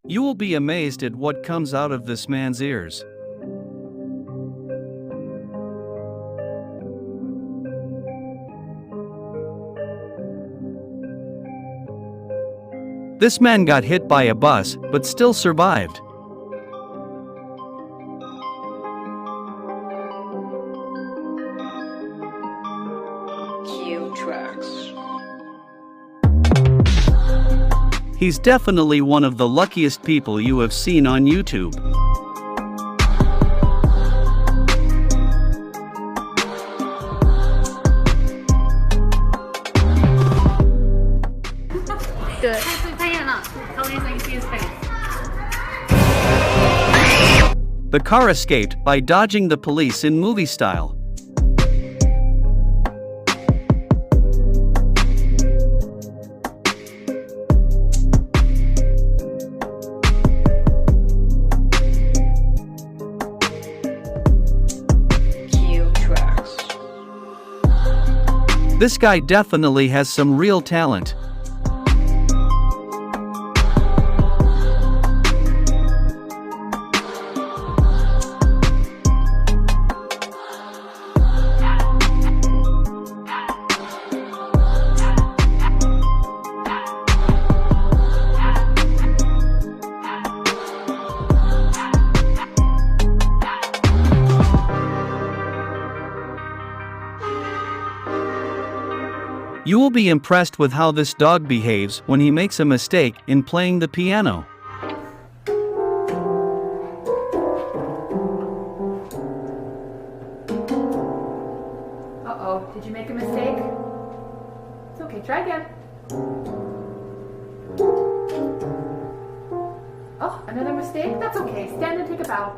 You will be amazed at what comes out of this man's ears. This man got hit by a bus, but still survived. Cue tracks. He's definitely one of the luckiest people you have seen on YouTube. Good. Tell me so you see his face. The car escaped by dodging the police in movie style. Cue tracks. This guy definitely has some real talent. You will be impressed with how this dog behaves when he makes a mistake in playing the piano. Uh-oh, did you make a mistake? It's okay, try again. Oh, another mistake? That's okay. Stand and take a bow.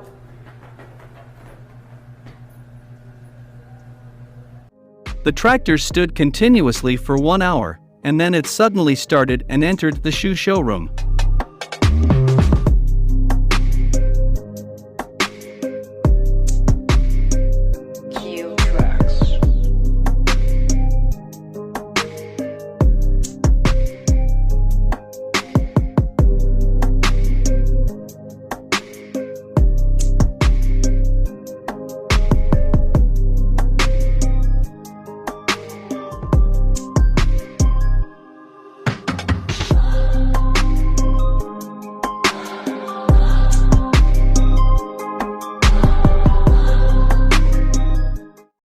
The tractor stood continuously for 1 hour, and then it suddenly started and entered the shoe showroom.